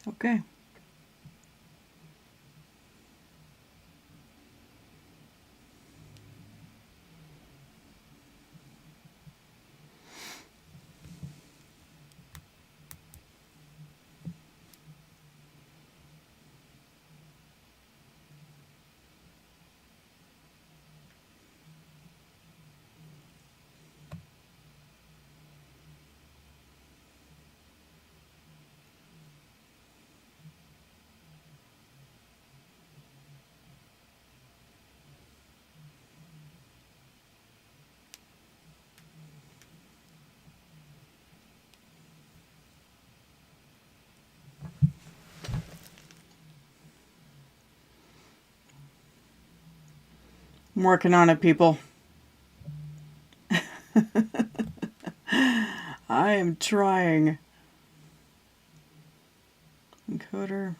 Okay. I'm working on it, people. I am trying. Encoder.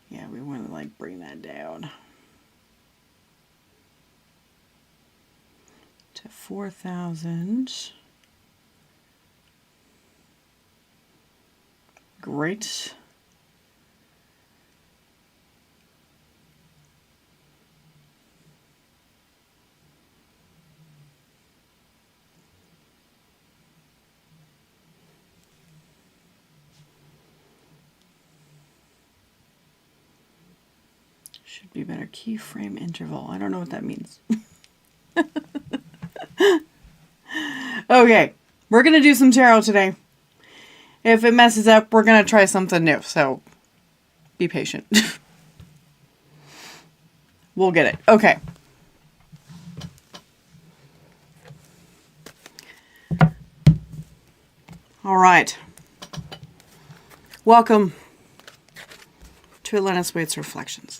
Yeah, we want to like bring that down to 4,000. Great. Should be better. Keyframe interval. I don't know what that means. Okay, we're going to do some tarot today. If it messes up, we're going to try something new. So be patient. We'll get it. Okay. All right. Welcome to Atlantis Waits Reflections.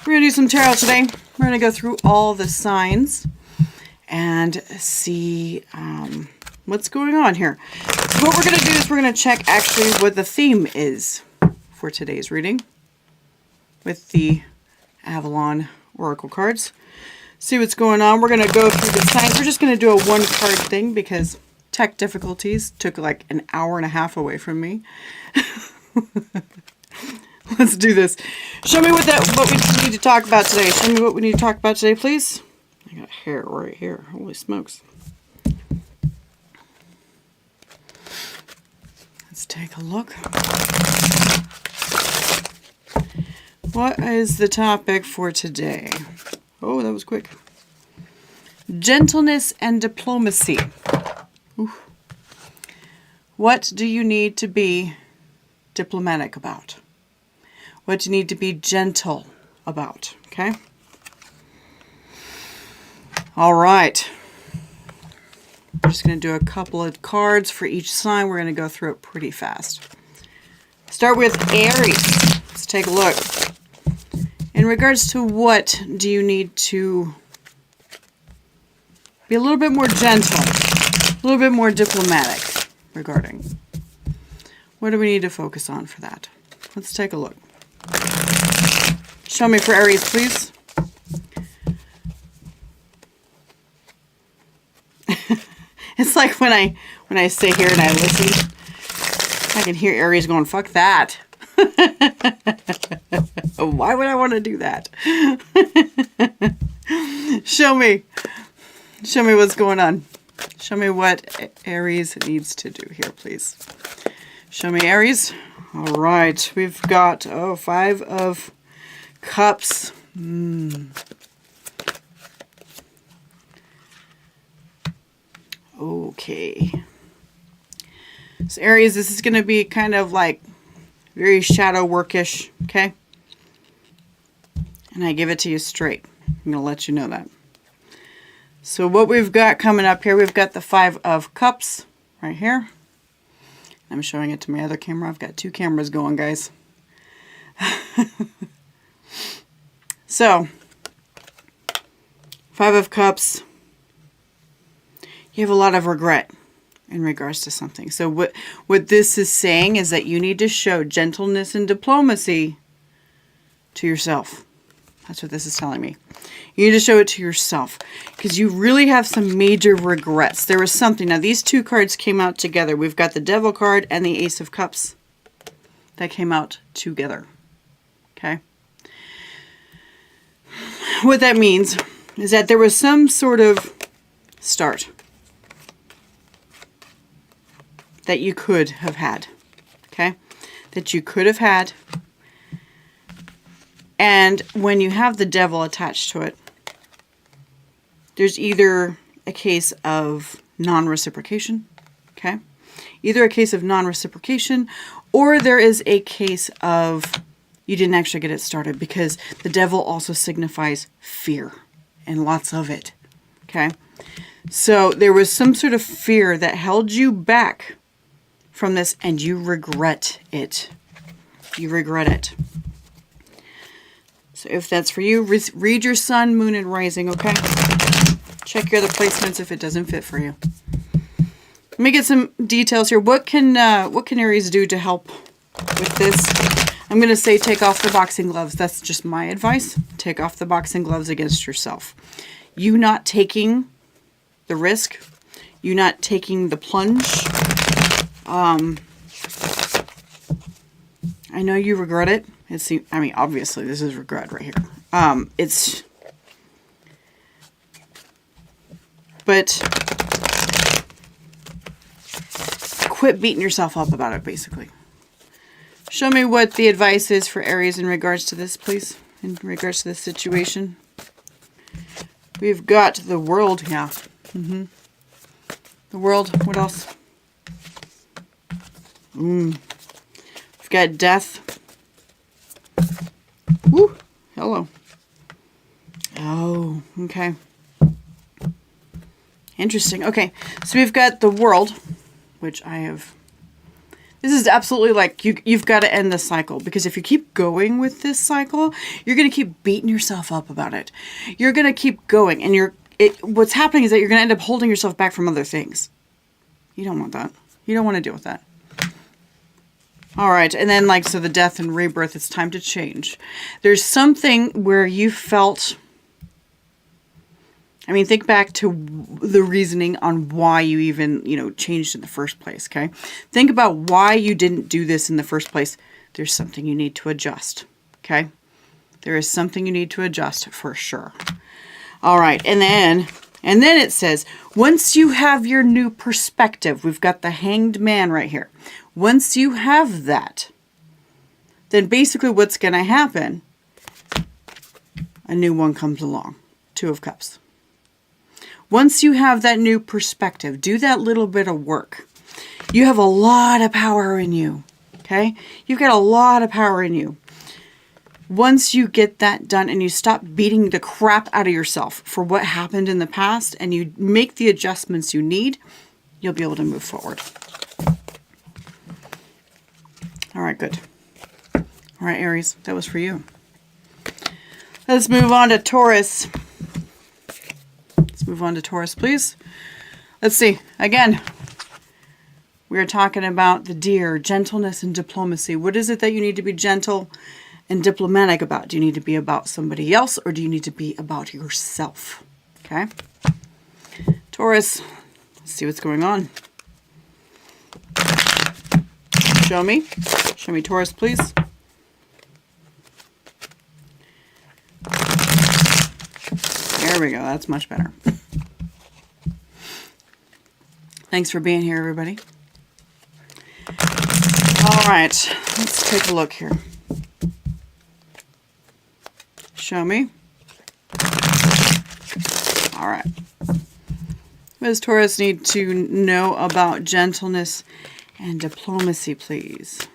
We're going to do some tarot today. We're going to go through all the signs and see what's going on here. So what we're going to do is we're going to check actually what the theme is for today's reading with the Avalon Oracle cards. See what's going on. We're going to go through the signs. We're just going to do a one card thing because tech difficulties took like an hour and a half away from me. Let's do this. Show me what we need to talk about today. Show me what we need to talk about today, please. I got hair right here. Holy smokes. Let's take a look. What is the topic for today? Oh, that was quick. Gentleness and diplomacy. Ooh. What do you need to be diplomatic about? What do you need to be gentle about? Okay. All right. I'm just going to do a couple of cards for each sign. We're going to go through it pretty fast. Start with Aries. Let's take a look. In regards to what do you need to be a little bit more gentle, a little bit more diplomatic regarding? What do we need to focus on for that? Let's take a look. Show me for Aries, please. It's like when I sit here and I listen, I can hear Aries going, fuck that. Why would I want to do that? Show me what's going on. Show me what Aries needs to do here, please. Show me Aries. All right, we've got 5 of Cups. Okay. So Aries, this is going to be kind of like very shadow workish, okay? And I give it to you straight. I'm going to let you know that. So what we've got coming up here, we've got the 5 of Cups right here. I'm showing it to my other camera. I've got 2 cameras going, guys. So, 5 of Cups. You have a lot of regret in regards to something. So what this is saying is that you need to show gentleness and diplomacy to yourself. That's what this is telling me. You need to show it to yourself because you really have some major regrets. There was something. Now, these two cards came out together. We've got the Devil card and the Ace of Cups that came out together. Okay. What that means is that there was some sort of start that you could have had. Okay. That you could have had. And when you have the Devil attached to it, there's either a case of non-reciprocation, okay? Either a case of non-reciprocation, or there is a case of you didn't actually get it started, because the Devil also signifies fear, and lots of it, okay? So there was some sort of fear that held you back from this, and you regret it. You regret it. So if that's for you, read your sun, moon, and rising, okay? Check your other placements if it doesn't fit for you. Let me get some details here. What can Aries do to help with this? I'm going to say take off the boxing gloves. That's just my advice. Take off the boxing gloves against yourself. You not taking the risk. You not taking the plunge. I know you regret it. I mean, obviously, this is regret right here. But quit beating yourself up about it, basically. Show me what the advice is for Aries in regards to this, please. In regards to this situation. We've got the World, yeah. The World, what else? We've got Death. Woo, hello. Oh, okay. Interesting. Okay, so we've got the World, which I have. This is absolutely like you've got to end the cycle, because if you keep going with this cycle, you're going to keep beating yourself up about it. You're going to keep going, and what's happening is that you're going to end up holding yourself back from other things. You don't want that. You don't want to deal with that. All right, and then so the Death and Rebirth, it's time to change. There's something where you felt, I mean, think back to the reasoning on why you even, changed in the first place, okay? Think about why you didn't do this in the first place. There's something you need to adjust, okay? There is something you need to adjust for sure. All right, and then it says, once you have your new perspective, we've got the Hanged Man right here. Once you have that, then basically what's going to happen, a new one comes along. Two of Cups. Once you have that new perspective, do that little bit of work. You have a lot of power in you, okay? You've got a lot of power in you. Once you get that done and you stop beating the crap out of yourself for what happened in the past and you make the adjustments you need, you'll be able to move forward. All right, good. All right, Aries, that was for you. Let's move on to Taurus. Let's move on to Taurus, please. Let's see. Again, we are talking about the Deer, gentleness and diplomacy. What is it that you need to be gentle and diplomatic about? Do you need to be about somebody else, or do you need to be about yourself? Okay. Taurus, let's see what's going on. Show me. Show me Taurus, please. There we go. That's much better. Thanks for being here, everybody. All right. Let's take a look here. Show me. All right. What does Taurus need to know about gentleness and diplomacy, please?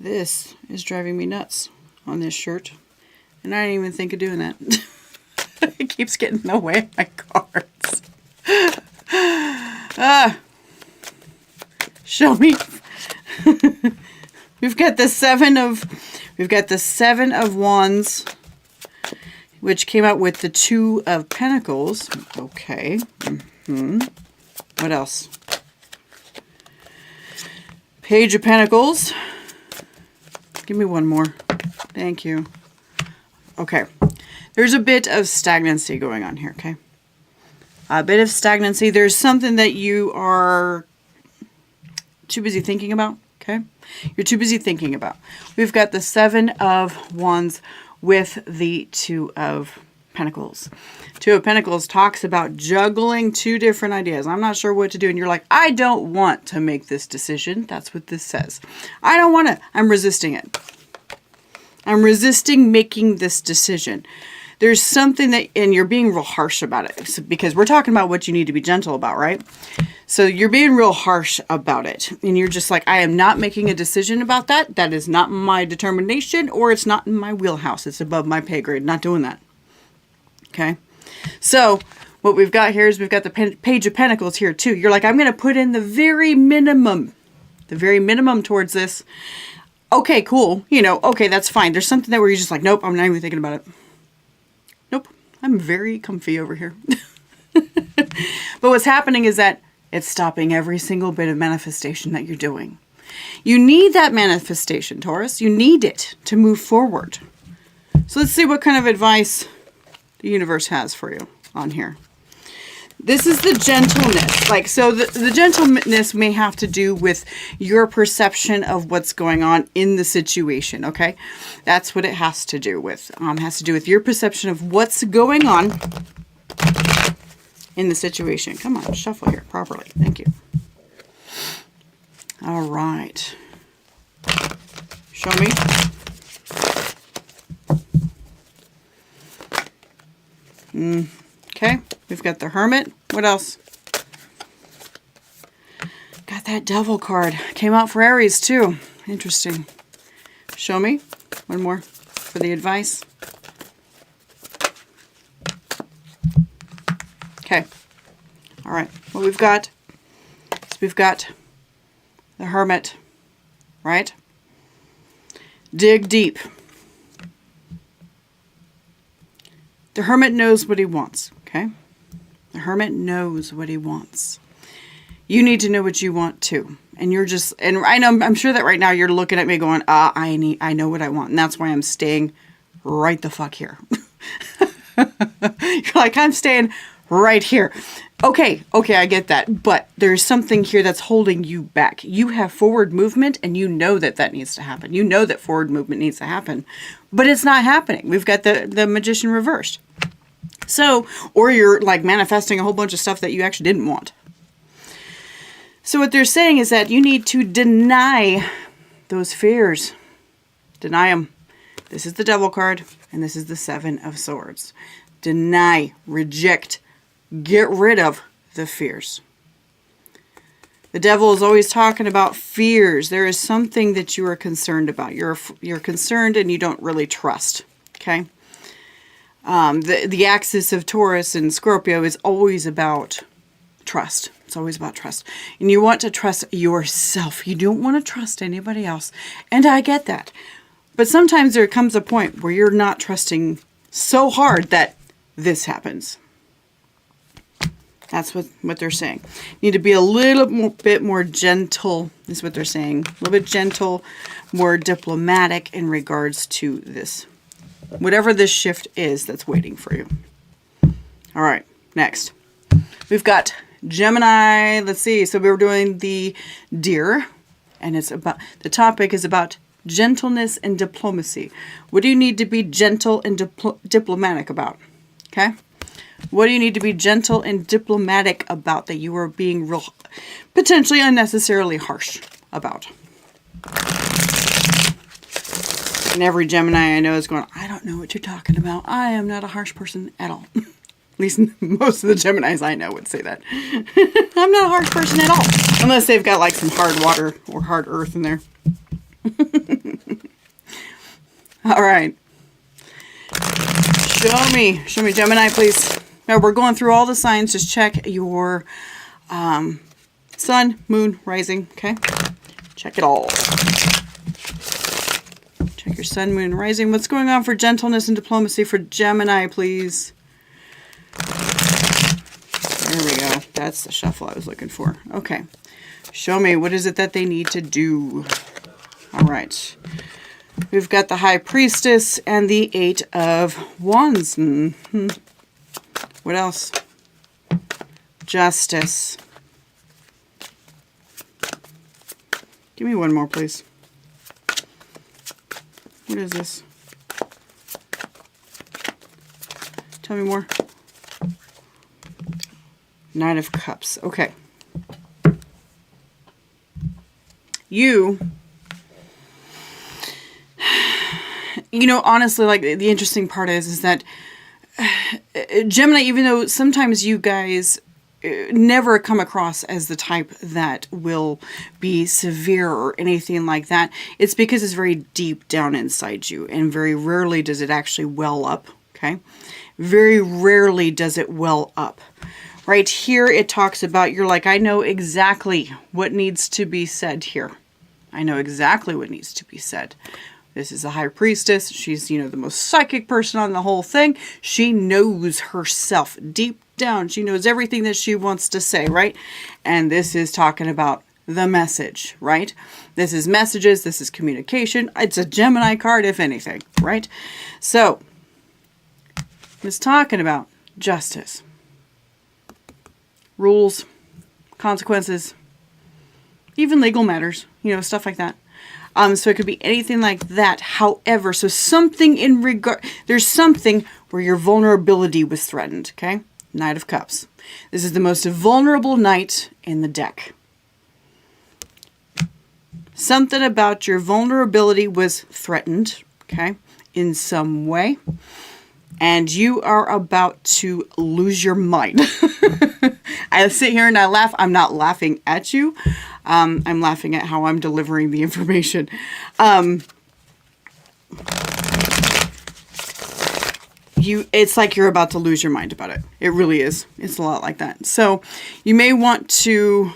This is driving me nuts on this shirt. And I didn't even think of doing that. It keeps getting in the way of my cards. Show me. We've got the Seven of Wands, which came out with the Two of Pentacles. Okay. What else? Page of Pentacles. Give me one more. Thank you. Okay. there's a bit of stagnancy going on here, okay? A bit of stagnancy. There's something that you are too busy thinking about, okay? You're too busy thinking about. We've got the 7 of Wands with the 2 of Pentacles. 2 of Pentacles talks about juggling 2 different ideas. I'm not sure what to do. And you're like, I don't want to make this decision. That's what this says. I don't want to. I'm resisting it. I'm resisting making this decision. There's something that, and you're being real harsh about it, because we're talking about what you need to be gentle about, right? So you're being real harsh about it. And you're just like, I am not making a decision about that. That is not my determination, or it's not in my wheelhouse. It's above my pay grade. Not doing that. Okay. So what we've got here is we've got the Page of Pentacles here too. You're like, I'm going to put in the very minimum towards this. Okay, cool. You know, okay, that's fine. There's something that where you're just like, nope, I'm not even thinking about it. Nope, I'm very comfy over here. But what's happening is that it's stopping every single bit of manifestation that you're doing. You need that manifestation, Taurus. You need it to move forward. So let's see what kind of advice the universe has for you on here. This is the gentleness. Like, so the gentleness may have to do with your perception of what's going on in the situation, okay? That's what it has to do with. Has to do with your perception of what's going on in the situation. Come on, shuffle here properly. Thank you. All right. Show me. Okay, we've got the Hermit. What else? Got that Devil card. Came out for Aries too. Interesting. Show me. One more for the advice. Okay. All right. What we've got is we've got the Hermit, right? Dig deep. The Hermit knows what he wants, okay? The Hermit knows what he wants. You need to know what you want too. And you're just, and I know, I'm sure that right now you're looking at me going, I know what I want. And that's why I'm staying right the fuck here. You're like, I'm staying right here. Okay, I get that. But there's something here that's holding you back. You have forward movement and you know that that needs to happen. You know that forward movement needs to happen. But it's not happening. We've got the Magician reversed. So, or you're like manifesting a whole bunch of stuff that you actually didn't want. So what they're saying is that you need to deny those fears. Deny them. This is the Devil card and this is the 7 of Swords. Deny, reject, get rid of the fears. The Devil is always talking about fears. There is something that you are concerned about. You're concerned and you don't really trust. Okay. The axis of Taurus and Scorpio is always about trust. It's always about trust. And you want to trust yourself. You don't want to trust anybody else. And I get that. But sometimes there comes a point where you're not trusting so hard that this happens. That's what they're saying. You need to be a little bit more gentle, is what they're saying. A little bit gentle, more diplomatic in regards to this. Whatever this shift is that's waiting for you. All right, next. We've got Gemini. Let's see. So we were doing the Deer. And it's about, the topic is about gentleness and diplomacy. What do you need to be gentle and diplomatic about? Okay. What do you need to be gentle and diplomatic about that you are being real, potentially unnecessarily harsh about? And every Gemini I know is going, I don't know what you're talking about. I am not a harsh person at all. At least most of the Geminis I know would say that. I'm not a harsh person at all. Unless they've got like some hard water or hard earth in there. All right. Show me Gemini, please. Now we're going through all the signs. Just check your sun, moon, rising. Okay. Check it all. Check your sun, moon, rising. What's going on for gentleness and diplomacy for Gemini, please? There we go. That's the shuffle I was looking for. Okay. Show me. What is it that they need to do? All right. We've got the High Priestess and the Eight of Wands. What else? Justice. Give me one more, please. What is this? Tell me more. Knight of Cups. Okay. You know, honestly, like, the interesting part is that Gemini, even though sometimes you guys never come across as the type that will be severe or anything like that, it's because it's very deep down inside you, and very rarely does it actually well up, okay? Very rarely does it well up. Right here, it talks about, you're like, I know exactly what needs to be said here. I know exactly what needs to be said. This is a High Priestess. She's, you know, the most psychic person on the whole thing. She knows herself deep down. She knows everything that she wants to say, right? And this is talking about the message, right? This is messages. This is communication. It's a Gemini card, if anything, right? So, it's talking about justice. Rules, consequences, even legal matters, you know, stuff like that. So it could be anything like that. However, so something in regard, there's something where your vulnerability was threatened, okay? Knight of Cups. This is the most vulnerable knight in the deck. Something about your vulnerability was threatened, okay, in some way. And you are about to lose your mind. I sit here and I laugh. I'm not laughing at you. I'm laughing at how I'm delivering the information. It's like you're about to lose your mind about it. It really is. It's a lot like that. So you may want to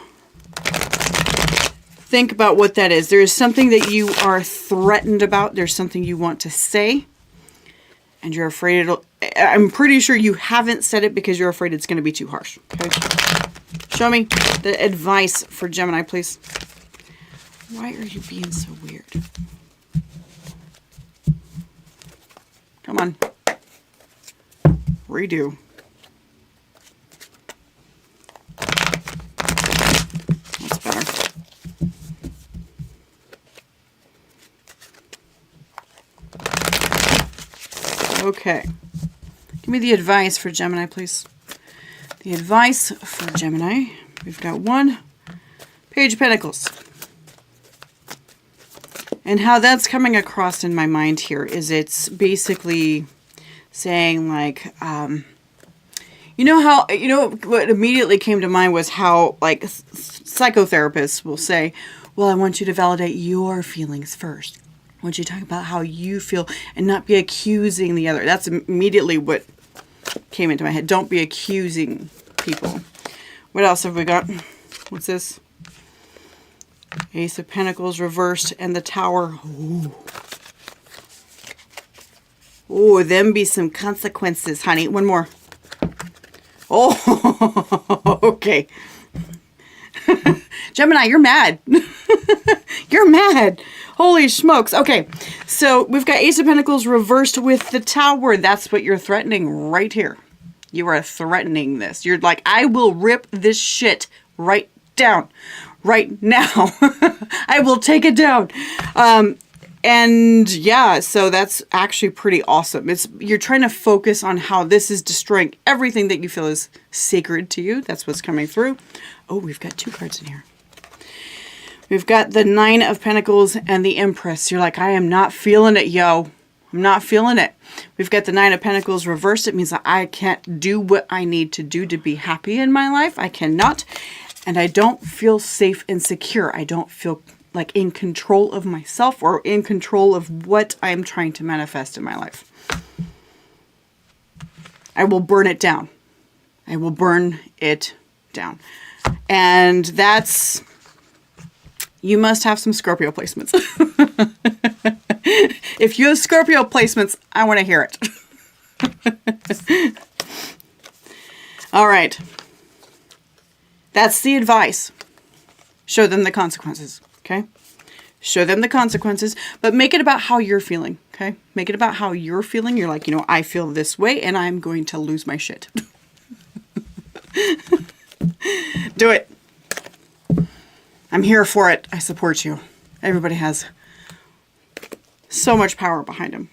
think about what that is. There is something that you are threatened about. There's something you want to say. And you're afraid it'll... I'm pretty sure you haven't said it because you're afraid it's going to be too harsh. Okay? Show me the advice for Gemini, please. Why are you being so weird? Come on. Redo. That's better. Okay. Give me the advice for Gemini, please. The advice for Gemini. We've got one Page of Pentacles. And how that's coming across in my mind here is it's basically saying, like, you know how, you know, what immediately came to mind was how, like, psychotherapists will say, well, I want you to validate your feelings first. I want you to talk about how you feel and not be accusing the other. That's immediately what came into my head. Don't be accusing people. What else have we got? What's this? Ace of Pentacles reversed and the Tower. Ooh. Oh, them be some consequences, honey. One more. Oh, okay. Gemini, you're mad. You're mad. Holy smokes. Okay, so we've got Ace of Pentacles reversed with the Tower. That's what you're threatening right here. You are threatening this. You're like, I will rip this shit right down right now. I will take it down. And yeah, so that's actually pretty awesome. You're trying to focus on how this is destroying everything that you feel is sacred to you. That's what's coming through. Oh, we've got two cards in here. We've got the Nine of Pentacles and the Empress. You're like, I am not feeling it, yo. I'm not feeling it. We've got the Nine of Pentacles reversed. It means that I can't do what I need to do to be happy in my life. I cannot. And I don't feel safe and secure. I don't feel like in control of myself or in control of what I'm trying to manifest in my life. I will burn it down. I will burn it down. And that's... You must have some Scorpio placements. If you have Scorpio placements, I want to hear it. All right. That's the advice. Show them the consequences, okay? Show them the consequences, but make it about how you're feeling, okay? Make it about how you're feeling. You're like, you know, I feel this way and I'm going to lose my shit. Do it. I'm here for it. I support you. Everybody has so much power behind them.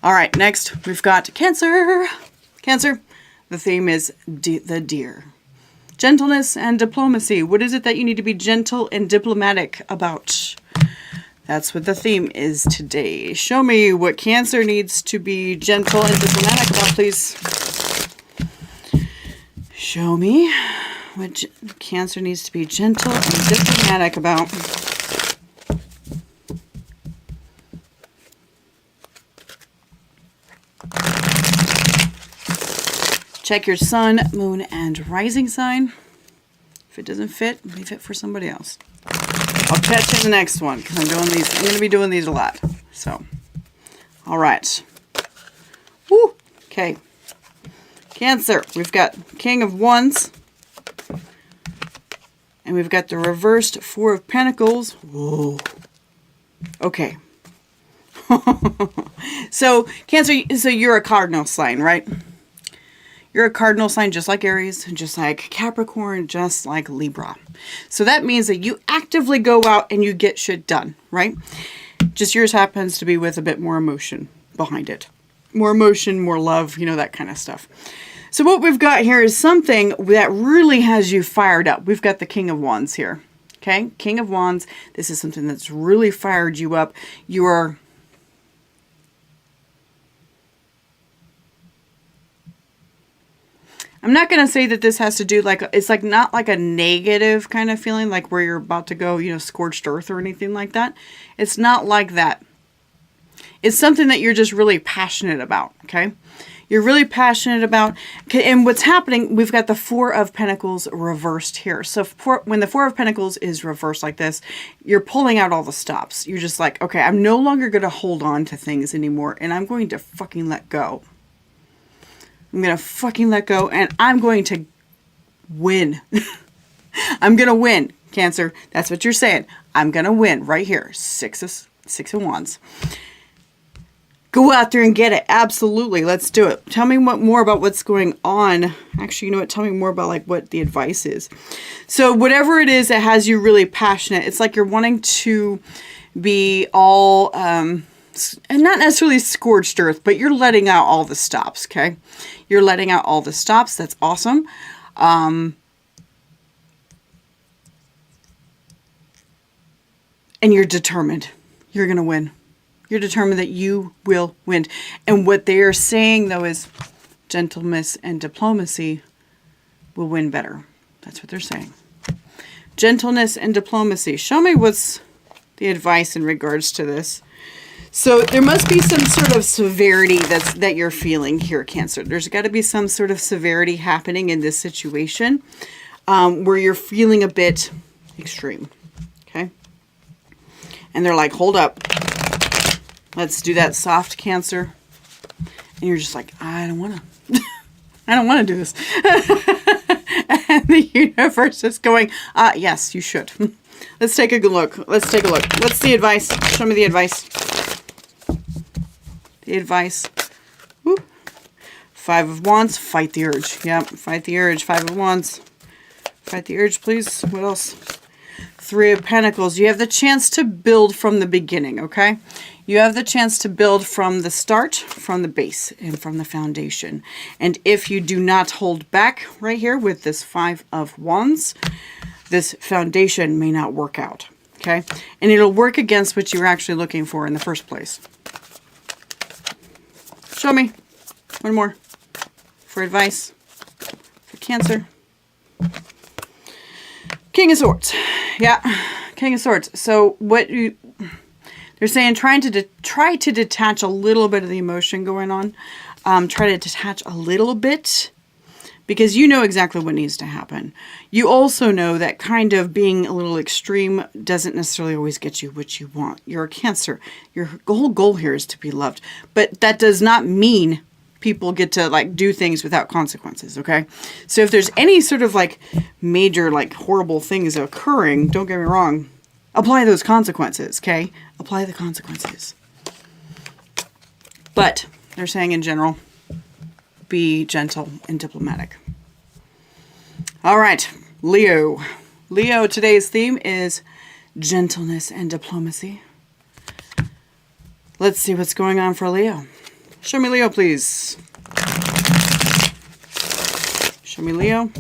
All right, next we've got Cancer. Cancer, the theme is the deer. Gentleness and diplomacy. What is it that you need to be gentle and diplomatic about? That's what the theme is today. Show me what Cancer needs to be gentle and diplomatic about, please. Show me what Cancer needs to be gentle and diplomatic about. Check your sun, moon, and rising sign. If it doesn't fit, leave it for somebody else. I'll catch you in the next one because I'm going to be doing these a lot. So, all right. Woo. Okay. Cancer. We've got King of Wands. And we've got the reversed Four of Pentacles. Whoa. Okay. So, Cancer, so you're a cardinal sign, right? You're a cardinal sign just like Aries, just like Capricorn, just like Libra. So that means that you actively go out and you get shit done, right? Just yours happens to be with a bit more emotion behind it. More emotion, more love, you know, that kind of stuff. So what we've got here is something that really has you fired up. We've got the King of Wands here, okay? King of Wands. This is something that's really fired you up. You are... I'm not going to say that this has to do like, it's like not like a negative kind of feeling, like where you're about to go, you know, scorched earth or anything like that. It's not like that. It's something that you're just really passionate about, okay? You're really passionate about, and what's happening, we've got the Four of Pentacles reversed here. So when the Four of Pentacles is reversed like this, you're pulling out all the stops. You're just like, okay, I'm no longer going to hold on to things anymore, and I'm going to fucking let go. I'm going to fucking let go and I'm going to win. I'm going to win, Cancer. That's what you're saying. I'm going to win right here. Six of Wands. Go out there and get it. Absolutely. Let's do it. Tell me more about what's going on. Actually, you know what? Tell me more about like what the advice is. So whatever it is that has you really passionate, it's like you're wanting to be all... and not necessarily scorched earth, but you're letting out all the stops, okay? You're letting out all the stops. That's awesome. And you're determined. You're going to win. You're determined that you will win. And what they are saying, though, is gentleness and diplomacy will win better. That's what they're saying. Gentleness and diplomacy. Show me what's the advice in regards to this. So there must be some sort of severity that you're feeling here, Cancer. There's got to be some sort of severity happening in this situation where you're feeling a bit extreme, okay? And they're like, hold up. Let's do that soft, Cancer. And you're just like, I don't want to. I don't want to do this. And the universe is going, yes, you should. Let's take a good look. Let's take a look. What's the advice? Show me the advice. The advice. Woo. Five of Wands. Fight the urge. Yep. Fight the urge. Five of Wands. Fight the urge, please. What else? Three of Pentacles. You have the chance to build from the beginning, okay? You have the chance to build from the start, from the base, and from the foundation. And if you do not hold back right here with this Five of Wands, this foundation may not work out, okay? And it'll work against what you were actually looking for in the first place. Show me. One more. For advice. For Cancer. King of Swords. Yeah. King of Swords. So what they're saying, try to detach a little bit of the emotion going on. Try to detach a little bit. Because you know exactly what needs to happen. You also know that kind of being a little extreme doesn't necessarily always get you what you want. You're a Cancer. Your whole goal here is to be loved. But that does not mean people get to like do things without consequences, okay? So if there's any sort of like major like horrible things occurring, don't get me wrong, apply those consequences, okay? Apply the consequences. But they're saying in general, be gentle and diplomatic. All right, Leo. Leo, today's theme is gentleness and diplomacy. Let's see what's going on for Leo. Show me Leo, please. Show me Leo.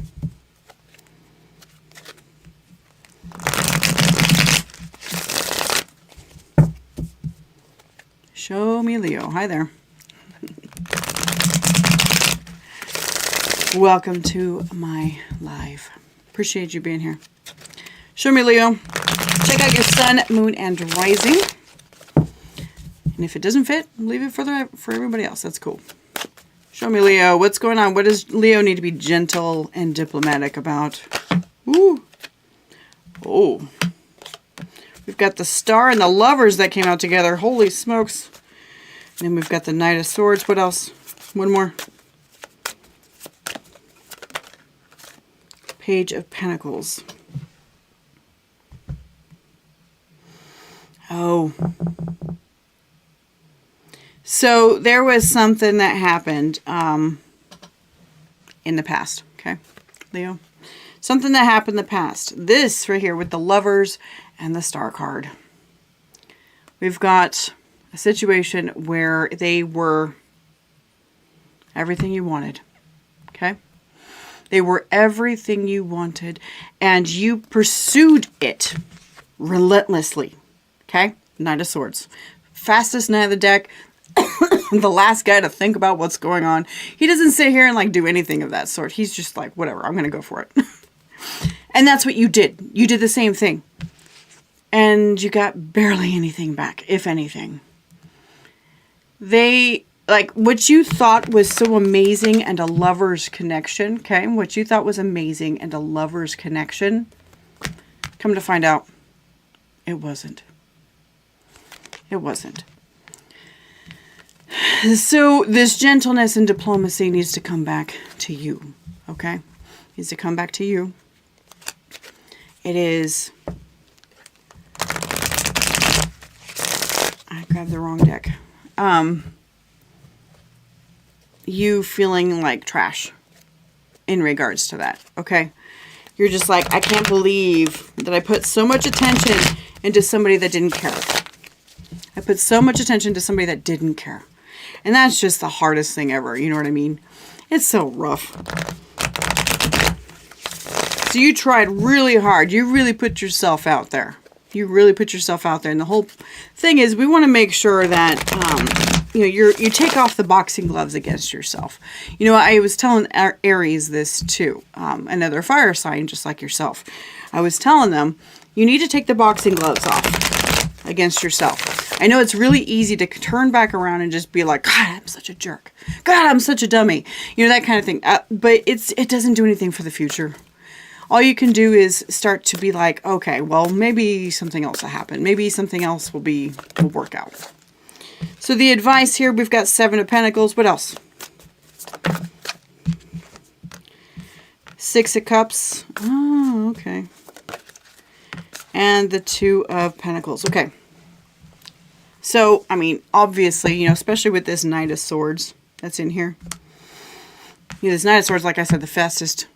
Show me Leo. Hi there. Welcome to my live. Appreciate you being here. Show me Leo. Check out your sun, moon, and rising. And if it doesn't fit, leave it for everybody else. That's cool. Show me Leo. What's going on? What does Leo need to be gentle and diplomatic about? Ooh. Oh. We've got the Star and the Lovers that came out together. Holy smokes. And then we've got the Knight of Swords. What else? One more. Page of Pentacles. Oh. So there was something that happened in the past. Okay, Leo. Something that happened in the past. This right here with the Lovers and the Star card. We've got a situation where they were everything you wanted. Okay? They were everything you wanted, and you pursued it relentlessly. Okay? Knight of Swords. Fastest knight of the deck. The last guy to think about what's going on. He doesn't sit here and like do anything of that sort. He's just like, whatever, I'm going to go for it. And that's what you did. You did the same thing. And you got barely anything back, if anything. They, like, what you thought was so amazing and a lover's connection, okay? What you thought was amazing and a lover's connection, come to find out, it wasn't. It wasn't. So this gentleness and diplomacy needs to come back to you, okay? Needs to come back to you. It is... I grabbed the wrong deck. You feeling like trash in regards to that, okay? You're just like, I can't believe that I put so much attention into somebody that didn't care. I put so much attention to somebody that didn't care. And that's just the hardest thing ever, you know what I mean? It's so rough. So you tried really hard. You really put yourself out there. You really put yourself out there. And the whole thing is, we want to make sure that, you know, you take off the boxing gloves against yourself. You know, I was telling Aries this too. Another fire sign, just like yourself. I was telling them, you need to take the boxing gloves off against yourself. I know it's really easy to turn back around and just be like, God, I'm such a jerk. God, I'm such a dummy. You know, that kind of thing. But it doesn't do anything for the future. All you can do is start to be like, okay, well, maybe something else will happen. Maybe something else will work out. So the advice here, we've got 7 of Pentacles. What else? 6 of Cups. Oh, okay. And the 2 of Pentacles. Okay. So, I mean, obviously, you know, especially with this Knight of Swords that's in here. You know, this Knight of Swords, like I said, the fastest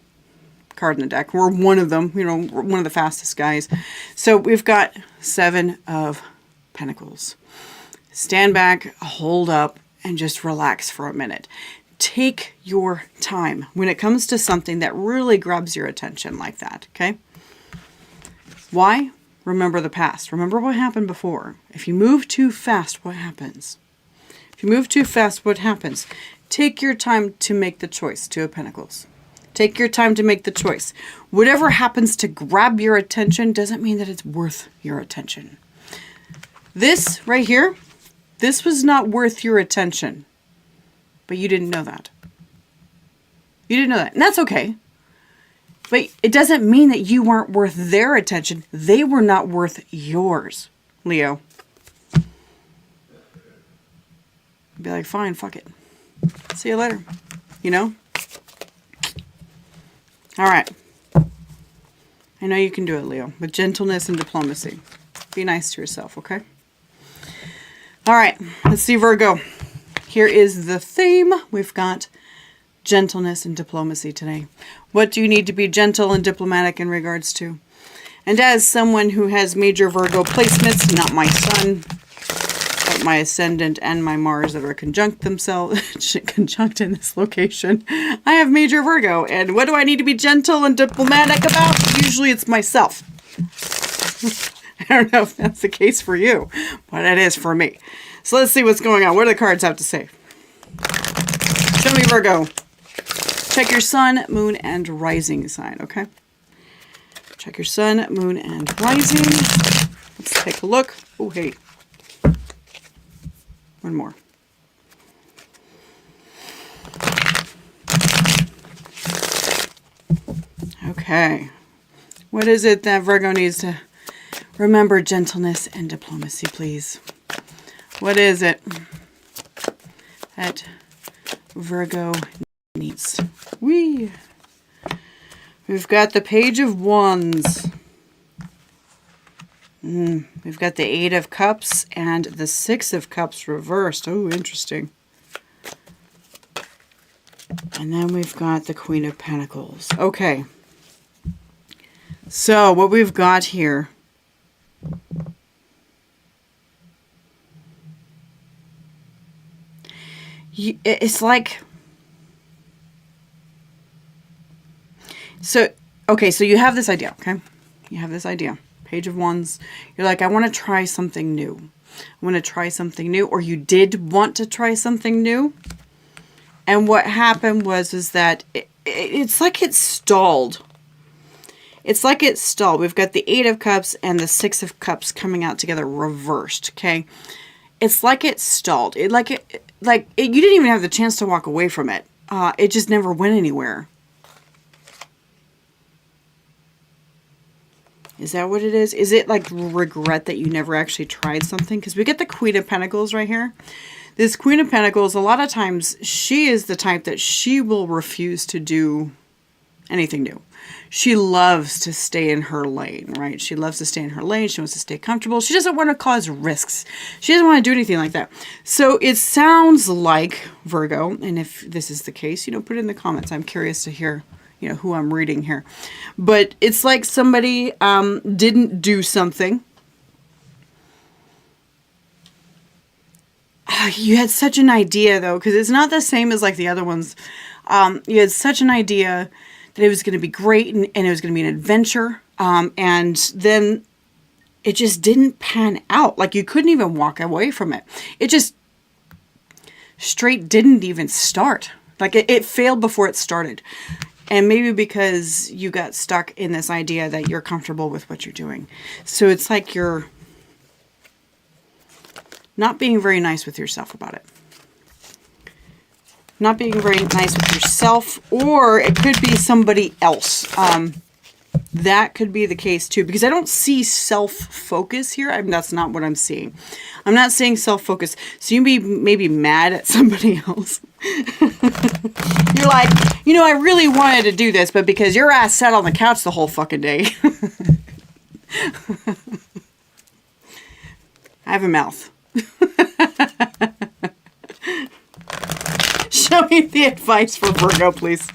card in the deck. We're one of them, you know, we're one of the fastest guys. So we've got 7 of Pentacles. Stand back, hold up, and just relax for a minute. Take your time when it comes to something that really grabs your attention like that, okay? Why? Remember the past. Remember what happened before. If you move too fast, what happens? If you move too fast, what happens? Take your time to make the choice. 2 of Pentacles. Take your time to make the choice. Whatever happens to grab your attention doesn't mean that it's worth your attention. This right here, this was not worth your attention. But you didn't know that. You didn't know that. And that's okay. But it doesn't mean that you weren't worth their attention. They were not worth yours, Leo. Be like, fine, fuck it. See you later. You know? All right. I know you can do it, Leo, with gentleness and diplomacy. Be nice to yourself, okay? All right, let's see Virgo. Here is the theme. We've got gentleness and diplomacy today. What do you need to be gentle and diplomatic in regards to? And as someone who has major Virgo placements, not my sun, but my ascendant and my Mars that are conjunct themselves, conjunct in this location, I have major Virgo. And what do I need to be gentle and diplomatic about? Usually it's myself. I don't know if that's the case for you, but it is for me. So let's see what's going on. What do the cards have to say? Show me Virgo. Check your sun, moon, and rising sign, okay? Check your sun, moon, and rising. Let's take a look. Oh, hey. One more. Okay. What is it that Virgo needs to remember? Gentleness and diplomacy, please. What is it that Virgo needs? We've got the Page of Wands. We've got the Eight of Cups and the Six of Cups reversed. Oh, interesting. And then we've got the Queen of Pentacles. Okay. So what we've got here. It's like... So, okay, so you have this idea, okay? You have this idea. Page of Wands. You're like, I want to try something new. I want to try something new. Or you did want to try something new. And what happened was that it's like it stalled. It's like it stalled. We've got the Eight of Cups and the Six of Cups coming out together reversed, okay? It's like it stalled. You didn't even have the chance to walk away from it. It just never went anywhere. Is that what it is? Is it like regret that you never actually tried something? Because we get the Queen of Pentacles right here. This Queen of Pentacles, a lot of times, she is the type that she will refuse to do anything new. She loves to stay in her lane, right? She loves to stay in her lane. She wants to stay comfortable. She doesn't want to cause risks. She doesn't want to do anything like that. So it sounds like Virgo, and if this is the case, put it in the comments. I'm curious to hear who I'm reading here. But it's like somebody didn't do something. You had such an idea, though, because it's not the same as like the other ones. You had such an idea that it was going to be great and it was going to be an adventure. And then it just didn't pan out. Like you couldn't even walk away from it. It just straight didn't even start. Like it failed before it started. And maybe because you got stuck in this idea that you're comfortable with what you're doing. So it's like you're not being very nice with yourself about it. Not being very nice with yourself, or it could be somebody else. That could be the case too, because I don't see self-focus here. That's not what I'm seeing. I'm not seeing self-focus. So you be maybe mad at somebody else. You're like, I really wanted to do this, but because your ass sat on the couch the whole fucking day. I have a mouth. Show me the advice for Virgo, please.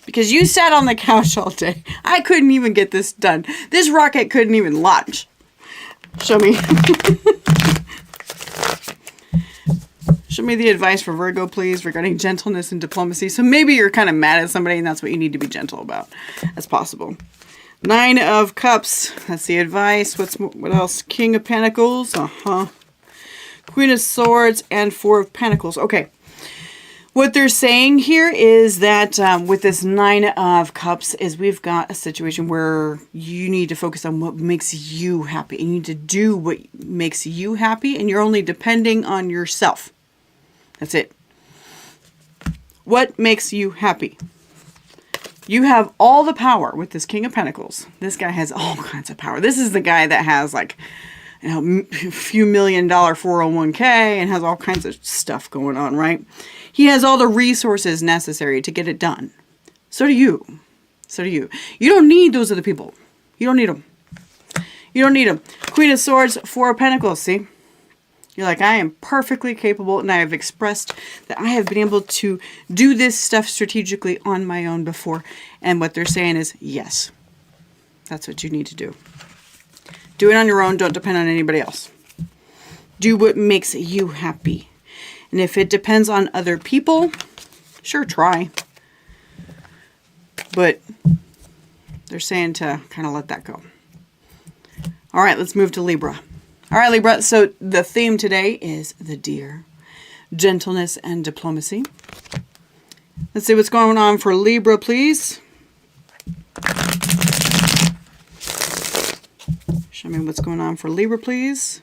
Because you sat on the couch all day. I couldn't even get this done. This rocket couldn't even launch. Show me. Show me the advice for Virgo, please, regarding gentleness and diplomacy. So maybe you're kind of mad at somebody and that's what you need to be gentle about. That's possible. Nine of Cups. That's the advice. What else? King of Pentacles. Queen of Swords and Four of Pentacles. Okay. What they're saying here is that with this Nine of Cups is we've got a situation where you need to focus on what makes you happy. You need to do what makes you happy, and you're only depending on yourself. That's it. What makes you happy? You have all the power with this King of Pentacles. This guy has all kinds of power. This is the guy that has like a few $1 million 401k and has all kinds of stuff going on, right? He has all the resources necessary to get it done. So do you. So do you. You don't need those other people. You don't need them. You don't need them. Queen of Swords, Four of Pentacles, see? You're like, I am perfectly capable, and I have expressed that I have been able to do this stuff strategically on my own before. And what they're saying is, yes, that's what you need to do. Do it on your own. Don't depend on anybody else. Do what makes you happy. And if it depends on other people, sure, try. But they're saying to kind of let that go. All right, let's move to Libra. All right, Libra, so the theme today is the deer, gentleness and diplomacy. Let's see what's going on for Libra, please. Show me what's going on for Libra, please.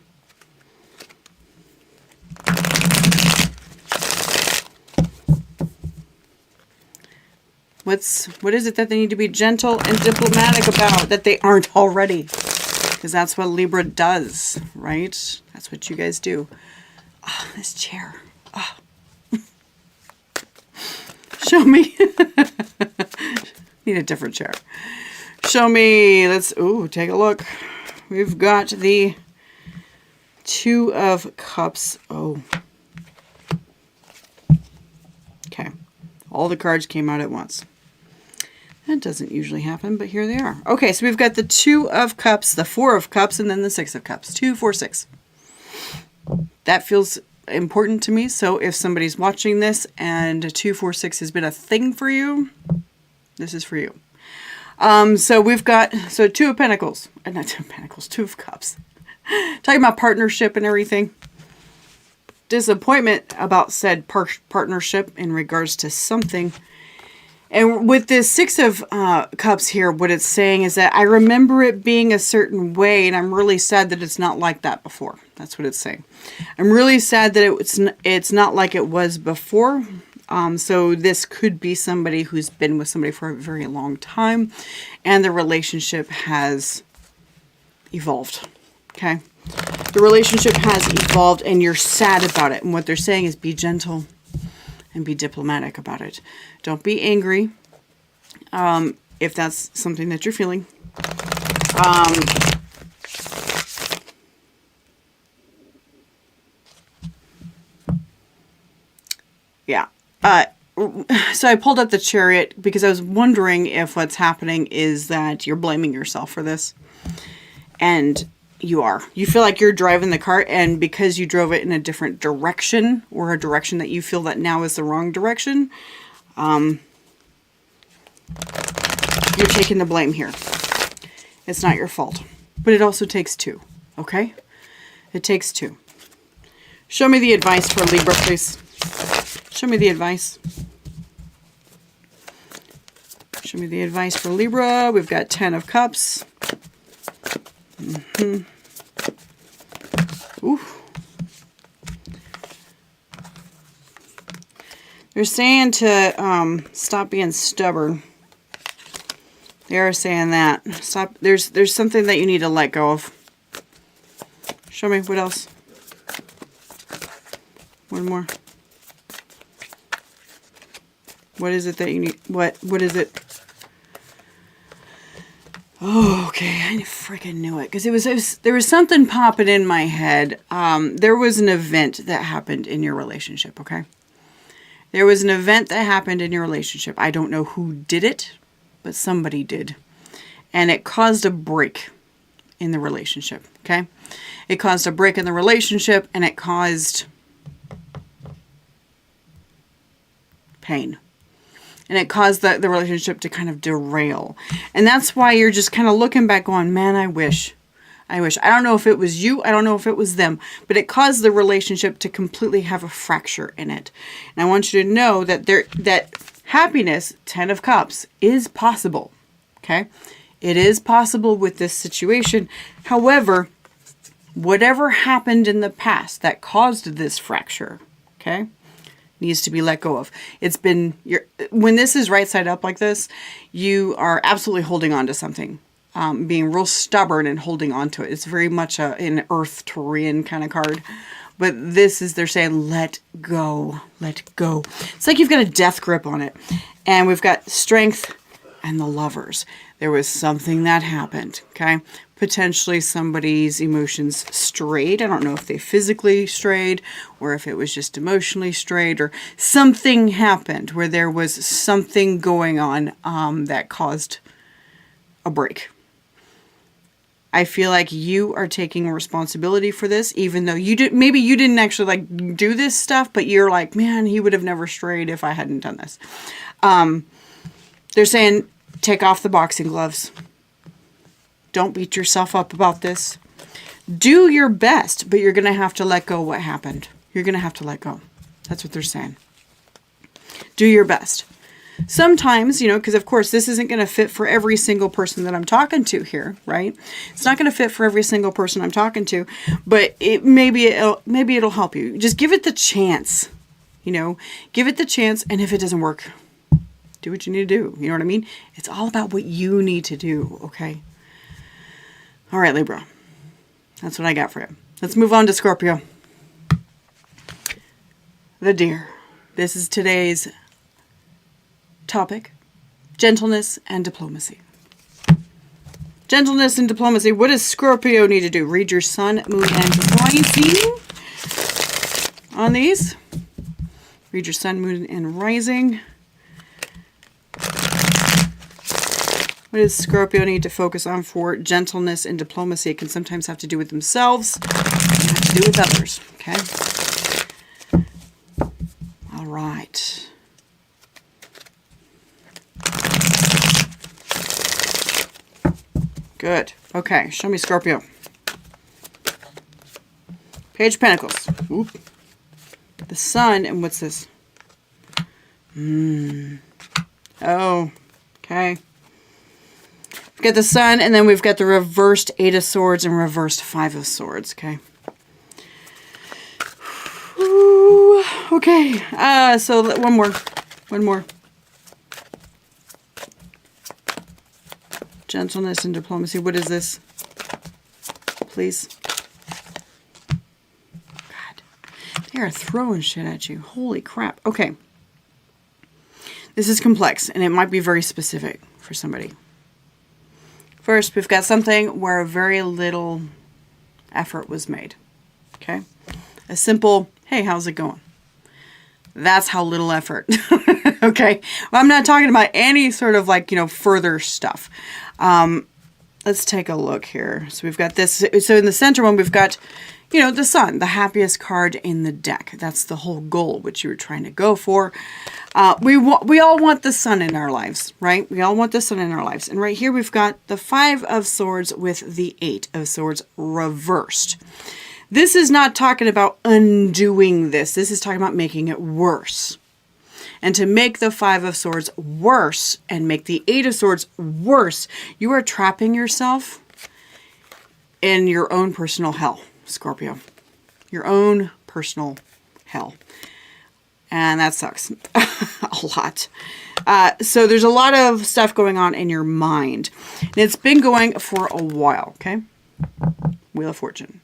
What is it that they need to be gentle and diplomatic about that they aren't already? Because that's what Libra does, right? That's what you guys do. Oh, this chair. Oh. Show me. Need a different chair. Show me. Let's, ooh, take a look. We've got the Two of Cups. Oh. Okay. All the cards came out at once. That doesn't usually happen, but here they are. Okay, so we've got the Two of Cups, the Four of Cups, and then the Six of Cups. 2, 4, 6. That feels important to me. So if somebody's watching this and 2, 4, 6 has been a thing for you, this is for you. So we've got, so Two of Pentacles. Not Two of Pentacles, Two of Cups. Talking about partnership and everything. Disappointment about said partnership in regards to something. And with this Six of Cups here, what it's saying is that I remember it being a certain way, and I'm really sad that it's not like that before. That's what it's saying. I'm really sad that it's not like it was before. So this could be somebody who's been with somebody for a very long time, and the relationship has evolved. Okay? The relationship has evolved, and you're sad about it. And what they're saying is be gentle and be diplomatic about it. Don't be angry if that's something that you're feeling. Yeah. So I pulled up the Chariot because I was wondering if what's happening is that you're blaming yourself for this. And you are. You feel like you're driving the car, and because you drove it in a different direction, or a direction that you feel that now is the wrong direction, you're taking the blame here. It's not your fault. But it also takes two, okay? It takes two. Show me the advice for Libra, please. Show me the advice. Show me the advice for Libra. We've got 10 of Cups. Ooh. They're saying to stop being stubborn. They are saying that. Stop. There's something that you need to let go of. Show me what else. One more. What is it that you need? What is it? Oh, okay. I freaking knew it. Because there was something popping in my head. There was an event that happened in your relationship, okay? There was an event that happened in your relationship. I don't know who did it, but somebody did. And it caused a break in the relationship, okay? It caused a break in the relationship, and it caused pain. And it caused the relationship to kind of derail. And that's why you're just kind of looking back going, man, I wish. I don't know if it was you. I don't know if it was them. But it caused the relationship to completely have a fracture in it. And I want you to know that that happiness, 10 of Cups, is possible. Okay? It is possible with this situation. However, whatever happened in the past that caused this fracture, okay, needs to be let go of. It's been, when this is right side up like this, you are absolutely holding on to something. Being real stubborn and holding on to it. It's very much an Earth Taurian kind of card. But this is, they're saying, let go. Let go. It's like you've got a death grip on it. And we've got Strength and the Lovers. There was something that happened, okay? Potentially somebody's emotions strayed. I don't know if they physically strayed or if it was just emotionally strayed, or something happened where there was something going on that caused a break. I feel like you are taking responsibility for this, even though maybe you didn't actually like do this stuff, but you're like, man, he would have never strayed if I hadn't done this. They're saying, take off the boxing gloves. Don't beat yourself up about this. Do your best, but you're going to have to let go what happened. You're going to have to let go. That's what they're saying. Do your best. Sometimes, because of course this isn't going to fit for every single person that I'm talking to here, right? It's not going to fit for every single person I'm talking to, but maybe it'll help you. Just give it the chance, give it the chance. And if it doesn't work, do what you need to do. You know what I mean? It's all about what you need to do. Okay. All right, Libra. That's what I got for you. Let's move on to Scorpio. The deer. This is today's topic, gentleness and diplomacy. Gentleness and diplomacy. What does Scorpio need to do? Read your sun, moon, and rising on these. Read your sun, moon, and rising. What does Scorpio need to focus on for gentleness and diplomacy? It can sometimes have to do with themselves and have to do with others. Okay. All right. Good. Okay, show me Scorpio. Page of Pentacles. Oop. The Sun, and what's this? Oh, okay. We've got the Sun, and then we've got the reversed Eight of Swords and reversed Five of Swords, okay? Ooh, okay, so one more. Gentleness and diplomacy. What is this? Please. God. They are throwing shit at you. Holy crap. Okay. This is complex, and it might be very specific for somebody. First, we've got something where very little effort was made. Okay? A simple, hey, how's it going? That's how little effort. Okay? Well, I'm not talking about any sort of further stuff. Let's take a look here. So we've got this. So in the center one, we've got, the Sun, the happiest card in the deck. That's the whole goal, which you were trying to go for. We all want the Sun in our lives, right? We all want the Sun in our lives. And right here, we've got the Five of Swords with the Eight of Swords reversed. This is not talking about undoing this. This is talking about making it worse. And to make the Five of Swords worse and make the Eight of Swords worse, you are trapping yourself in your own personal hell, Scorpio. Your own personal hell. And that sucks a lot. So there's a lot of stuff going on in your mind. And it's been going for a while, okay? Wheel of Fortune.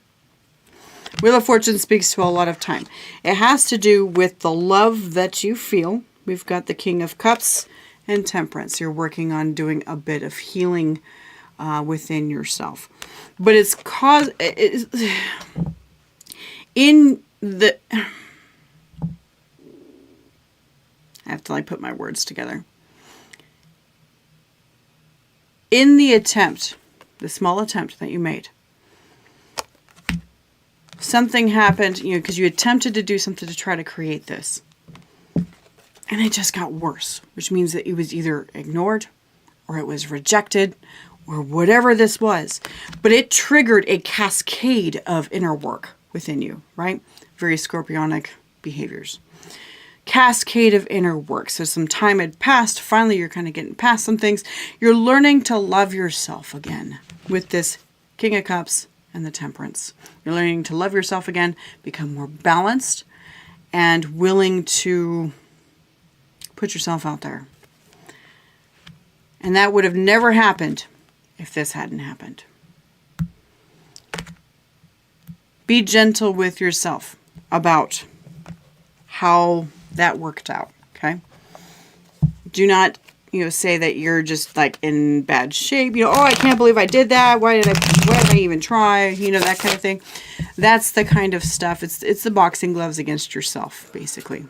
Wheel of Fortune speaks to a lot of time. It has to do with the love that you feel. We've got the King of Cups and Temperance. You're working on doing a bit of healing within yourself. But it's in the... I have to put my words together. In the attempt, the small attempt that you made, something happened, because you attempted to do something to try to create this. And it just got worse, which means that it was either ignored or it was rejected or whatever this was. But it triggered a cascade of inner work within you, right? Very scorpionic behaviors. Cascade of inner work. So some time had passed. Finally, you're kind of getting past some things. You're learning to love yourself again with this King of Cups and the Temperance. You're learning to love yourself again, become more balanced and willing to put yourself out there. And that would have never happened if this hadn't happened. Be gentle with yourself about how that worked out, okay? Do not, say that you're just like in bad shape, oh, I can't believe I did that. Why did I even try? That kind of thing. That's the kind of stuff. It's the boxing gloves against yourself, basically.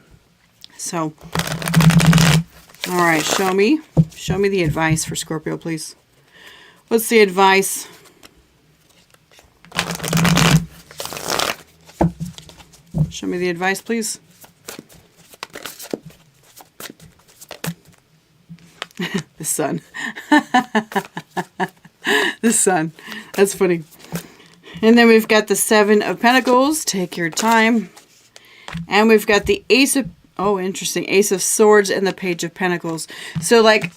So, all right, show me the advice for Scorpio, please. What's the advice? Show me the advice, please. The sun. The sun. That's funny. And then we've got the Seven of Pentacles. Take your time. And we've got the Ace of... Oh, interesting. Ace of Swords and the Page of Pentacles. So, like,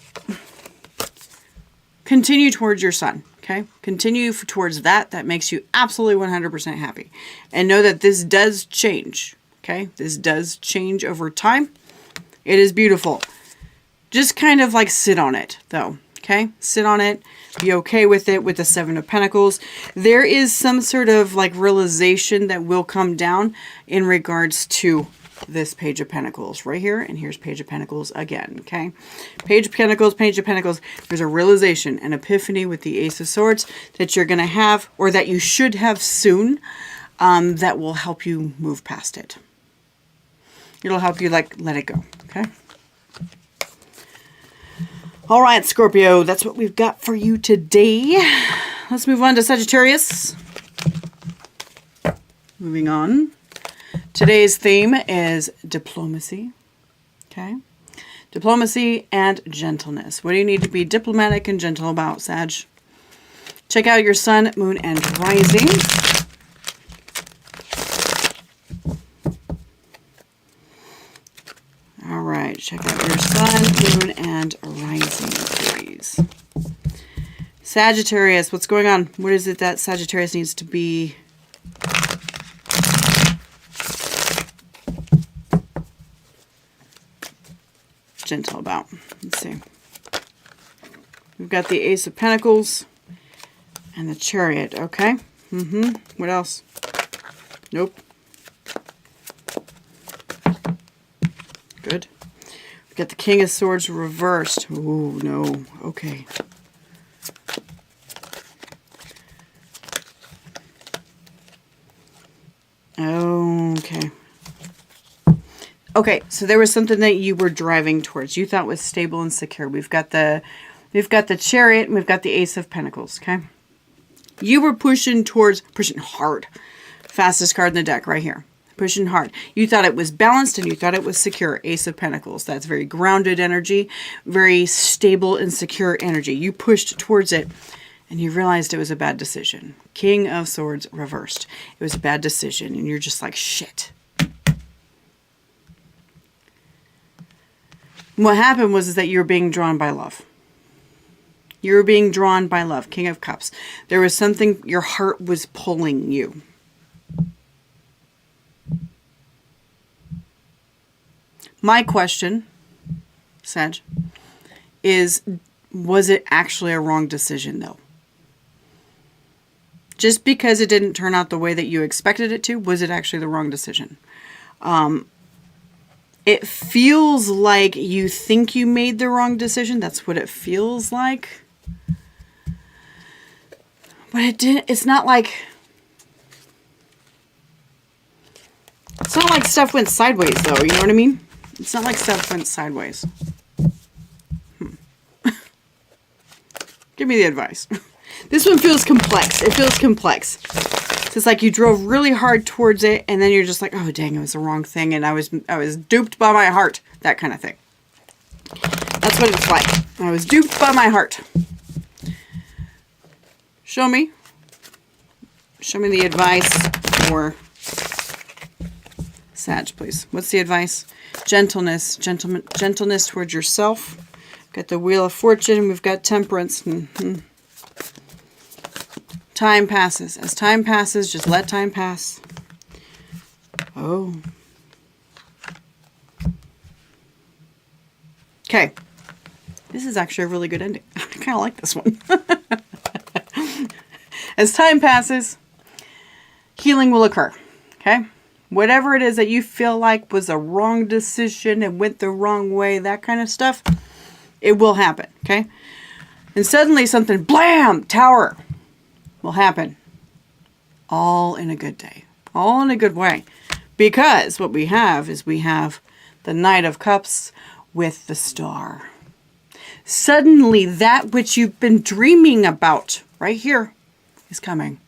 continue towards your sun. Okay? Continue towards that. That makes you absolutely 100% happy. And know that this does change. Okay? This does change over time. It is beautiful. Just kind of like sit on it, though. Okay? Sit on it. Be okay with it with the Seven of Pentacles. There is some sort of like realization that will come down in regards to this Page of Pentacles right here. And here's Page of Pentacles again. Okay? Page of Pentacles, Page of Pentacles. There's a realization, an epiphany with the Ace of Swords that you're going to have, or that you should have soon, that will help you move past it. It'll help you like let it go. Okay? All right, Scorpio, that's what we've got for you today. Let's move on to Sagittarius. Moving on. Today's theme is diplomacy. Okay? Diplomacy and gentleness. What do you need to be diplomatic and gentle about, Sag? Check out your sun, moon, and rising. All right, check out your sun, moon, and rising, please. Sagittarius, what's going on? What is it that Sagittarius needs to be gentle about? Let's see. We've got the Ace of Pentacles and the Chariot, okay? What else? Nope. Good. We've got the King of Swords reversed. Ooh, no. Okay. Okay. Okay, so there was something that you were driving towards. You thought was stable and secure. We've got the Chariot and we've got the Ace of Pentacles, okay? You were pushing hard. Fastest card in the deck right here. Pushing hard. You thought it was balanced and you thought it was secure. Ace of Pentacles. That's very grounded energy. Very stable and secure energy. You pushed towards it and you realized it was a bad decision. King of Swords reversed. It was a bad decision and you're just like, shit. What happened was that you were being drawn by love. You were being drawn by love. King of Cups. There was something, your heart was pulling you. My question, Sag, is, was it actually a wrong decision, though? Just because it didn't turn out the way that you expected it to, was it actually the wrong decision? It feels like you think you made the wrong decision. That's what it feels like. But it didn't. It's not like stuff went sideways, though. You know what I mean? It's not like stuff went sideways. Give me the advice. This one feels complex. It feels complex. It's like you drove really hard towards it, and then you're just like, oh, dang, it was the wrong thing, and I was duped by my heart. That kind of thing. That's what it's like. I was duped by my heart. Show me. Show me the advice for Sag, please. What's the advice? Gentleness. Gentleness towards yourself. We've got the Wheel of Fortune. We've got Temperance. Time passes. As time passes, just let time pass. Oh. Okay. This is actually a really good ending. I kind of like this one. As time passes, healing will occur. Okay? Whatever it is that you feel like was a wrong decision and went the wrong way, that kind of stuff, It will happen, okay? And suddenly something, blam, Tower, will happen. All in a good day. All in a good way. Because what we have is we have the Knight of Cups with the Star. Suddenly that which you've been dreaming about right here is coming.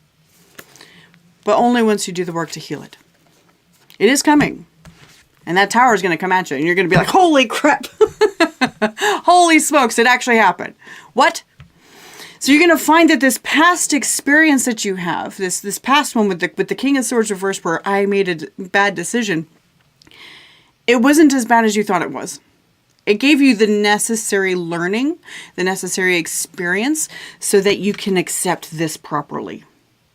But only once you do the work to heal it. It is coming. And that Tower is going to come at you. And you're going to be like, holy crap. Holy smokes, it actually happened. What? So you're going to find that this past experience that you have, this past one with the King of Swords reversed where I made a bad decision, it wasn't as bad as you thought it was. It gave you the necessary learning, the necessary experience, so that you can accept this properly.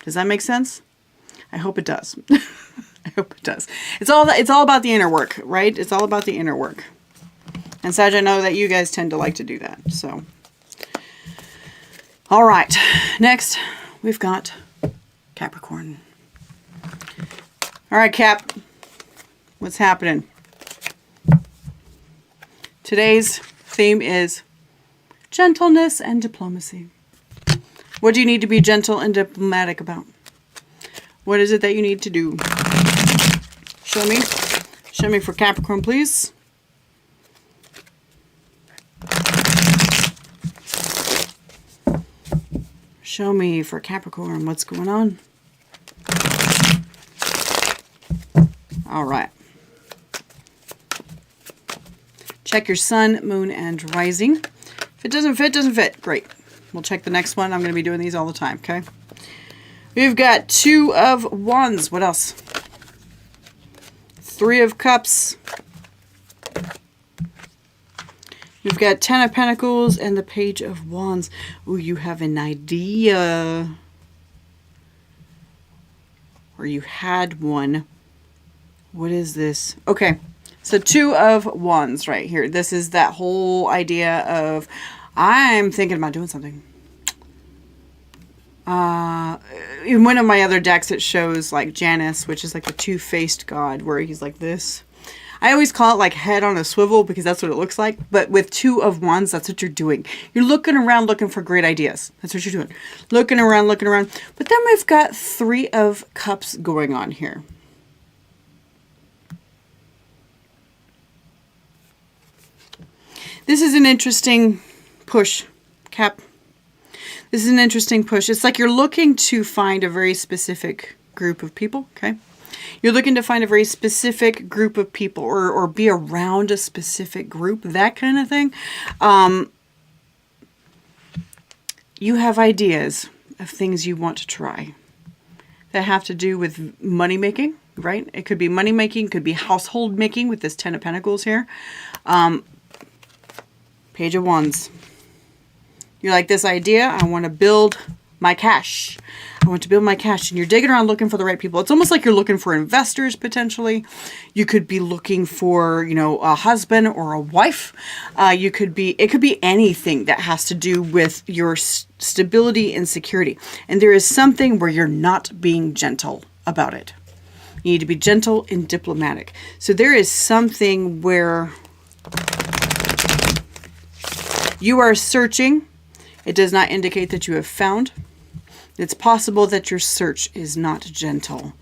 Does that make sense? I hope it does. I hope it does. It's all about the inner work, right? It's all about the inner work. And Sag, I know that you guys tend to like to do that. So, all right. Next, we've got Capricorn. All right, Cap. What's happening? Today's theme is gentleness and diplomacy. What do you need to be gentle and diplomatic about? What is it that you need to do? Show me. Show me for Capricorn, please. Show me for Capricorn what's going on. All right. Check your sun, moon, and rising. If it doesn't fit, doesn't fit. Great. We'll check the next one. I'm going to be doing these all the time, okay? We've got 2 of Wands. What else? 3 of Cups. We've got 10 of Pentacles and the Page of Wands. Ooh, you have an idea. Or you had one. What is this? Okay. So 2 of Wands right here. This is that whole idea of I'm thinking about doing something. In one of my other decks, it shows like Janus, which is like a two-faced god where he's like this. I always call it like head on a swivel because that's what it looks like. But with 2 of Wands, that's what you're doing. You're looking around looking for great ideas. That's what you're doing. Looking around, looking around. But then we've got 3 of Cups going on here. This is an interesting push, Cap. This is an interesting push. It's like you're looking to find a very specific group of people, okay? You're looking to find a very specific group of people or be around a specific group, that kind of thing. You have ideas of things you want to try that have to do with money making, right? It could be money making, could be household making with this 10 of Pentacles here. Page of Wands. You're like, this idea, I want to build my cash. I want to build my cash. And you're digging around looking for the right people. It's almost like you're looking for investors, potentially. You could be looking for, you know, a husband or a wife. It could be anything that has to do with your stability and security. And there is something where you're not being gentle about it. You need to be gentle and diplomatic. So there is something where you are searching. It does not indicate that you have found. It's possible that your search is not gentle.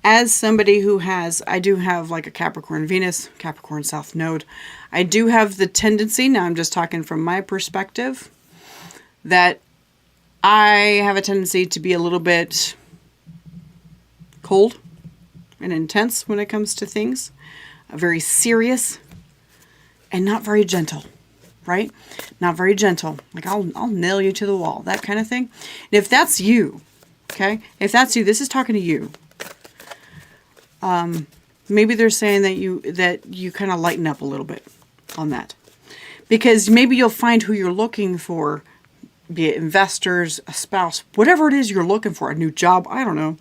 As somebody who has, I do have like a Capricorn Venus, Capricorn South Node. I do have the tendency, now I'm just talking from my perspective, that I have a tendency to be a little bit cold and intense when it comes to things. Very serious and not very gentle, right? Not very gentle. Like I'll nail you to the wall, that kind of thing. And if that's you, okay? If that's you, this is talking to you. Maybe they're saying that you kind of lighten up a little bit on that. Because maybe you'll find who you're looking for, be it investors, a spouse, whatever it is you're looking for, a new job, I don't know.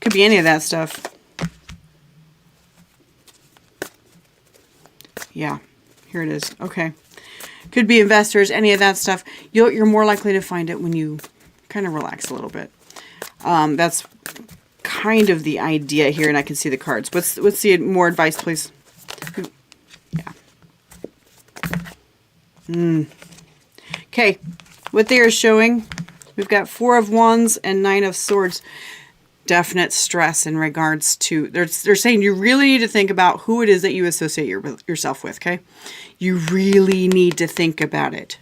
Could be any of that stuff. Yeah, here it is. Okay. Could be investors, any of that stuff. You're more likely to find it when you kind of relax a little bit. That's kind of the idea here, and I can see the cards. What's the more advice, please? Yeah. Okay, what they are showing, we've got 4 of Wands and 9 of Swords. Definite stress in regards to, they're saying you really need to think about who it is that you associate yourself with, okay? You really need to think about it.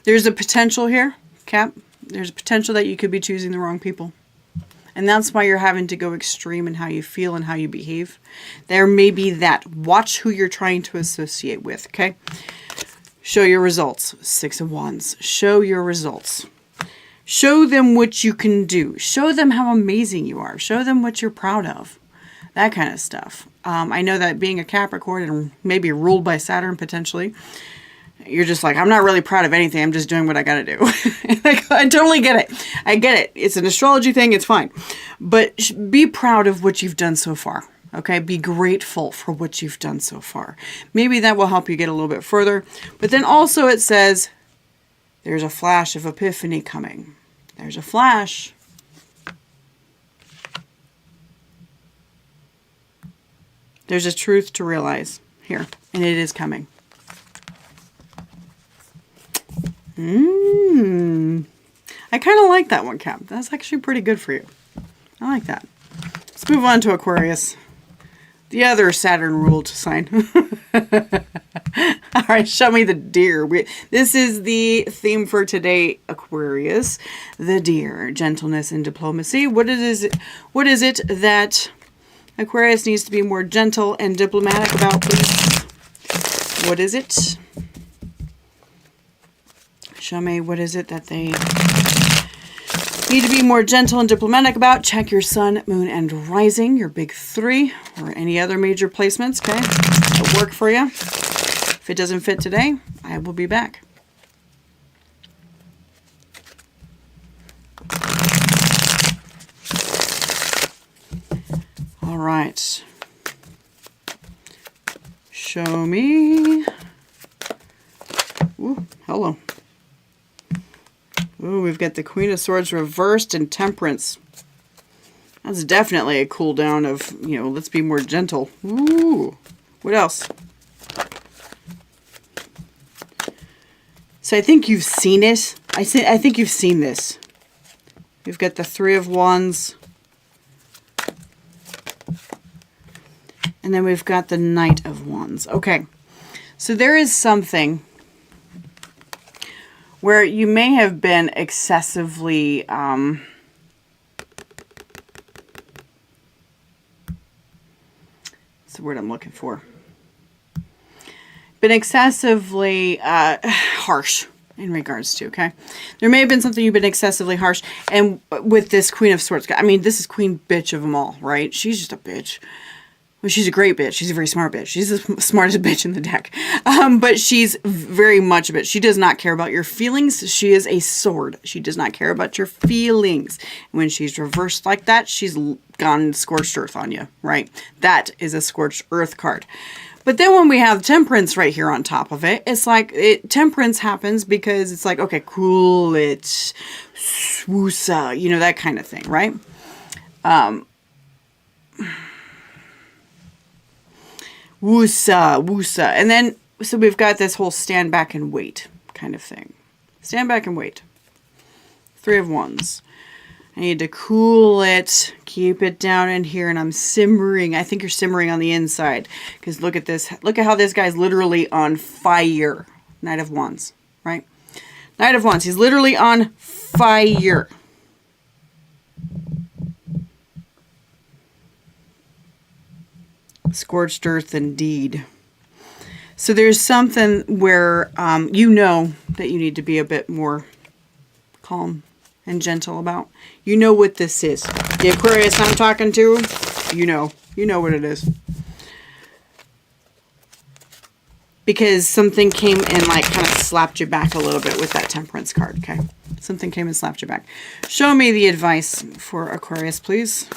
There's a potential here, Cap. There's a potential that you could be choosing the wrong people. And that's why you're having to go extreme in how you feel and how you behave. There may be that. Watch who you're trying to associate with, okay? Show your results. 6 of Wands. Show your results. Show them what you can do. Show them how amazing you are. Show them what you're proud of. That kind of stuff. I know that being a Capricorn and maybe ruled by Saturn potentially, you're just like, I'm not really proud of anything. I'm just doing what I got to do. I totally get it. I get it. It's an astrology thing. It's fine. But be proud of what you've done so far. Okay? Be grateful for what you've done so far. Maybe that will help you get a little bit further. But then also it says, there's a flash of epiphany coming. There's a flash. There's a truth to realize here. And it is coming. I kind of like that one, Cap. That's actually pretty good for you. I like that. Let's move on to Aquarius. The other Saturn-ruled sign. All right, show me the deer. This is the theme for today, Aquarius. The deer, gentleness and diplomacy. What is it that Aquarius needs to be more gentle and diplomatic about, please? What is it? Show me what is it that they need to be more gentle and diplomatic about. Check your sun, moon, and rising, your big 3, or any other major placements, okay? It'll work for you. If it doesn't fit today, I will be back. All right. Show me. Ooh, hello. Ooh, we've got the Queen of Swords reversed and Temperance. That's definitely a cool down of, let's be more gentle. Ooh. What else? So I think you've seen it. I think you've seen this. We've got the 3 of Wands. And then we've got the Knight of Wands. Okay. So there is something where you may have been excessively, what's the word I'm looking for? Been excessively harsh in regards to, okay? There may have been something you've been excessively harsh, and with this Queen of Swords, I mean, this is Queen Bitch of them all, right? She's just a bitch. Well, she's a great bitch. She's a very smart bitch. She's the smartest bitch in the deck. But she's very much a bitch. She does not care about your feelings. She is a sword. She does not care about your feelings. When she's reversed like that, she's gone scorched earth on you, right? That is a scorched earth card. But then when we have Temperance right here on top of it, it's like Temperance happens because it's like, okay, cool, it's swoosa, that kind of thing, right? Woosa. And then, so we've got this whole stand back and wait kind of thing. Stand back and wait. 3 of Wands. I need to cool it, keep it down in here, and I'm simmering. I think you're simmering on the inside. Because look at this. Look at how this guy's literally on fire. Knight of Wands, right? Knight of Wands. He's literally on fire. Scorched earth indeed. So there's something where you know that you need to be a bit more calm and gentle about. You know what this is. The Aquarius I'm talking to, you know what it is. Because something came and like kind of slapped you back a little bit with that Temperance card, okay? Something came and slapped you back. Show me the advice for Aquarius, please.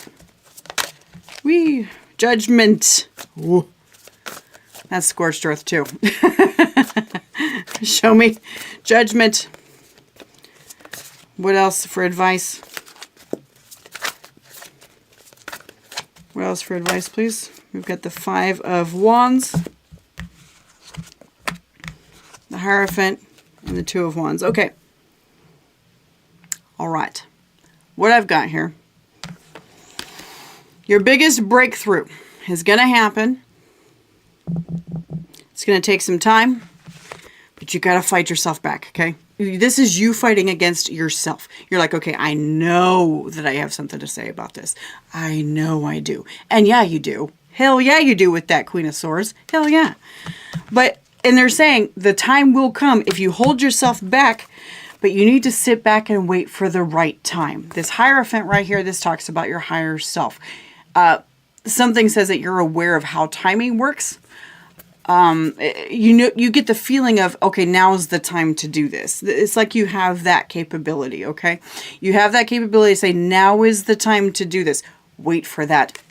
Judgment. Ooh. That's scorched earth too. Show me judgment. What else for advice? What else for advice, please? We've got the Five of Wands, the Hierophant, and the Two of Wands. Okay. All right. What I've got here. Your biggest breakthrough is going to happen. It's going to take some time, but you got to fight yourself back, okay? This is you fighting against yourself. You're like, okay, I know that I have something to say about this. I know I do. And yeah, you do. Hell yeah, you do with that Queen of Swords. Hell yeah. And they're saying the time will come if you hold yourself back, but you need to sit back and wait for the right time. This Hierophant right here, this talks about your higher self. Something says that you're aware of how timing works. You get the feeling of, okay, now's the time to do this. It's like you have that capability, okay? You have that capability to say, now is the time to do this. Wait for that.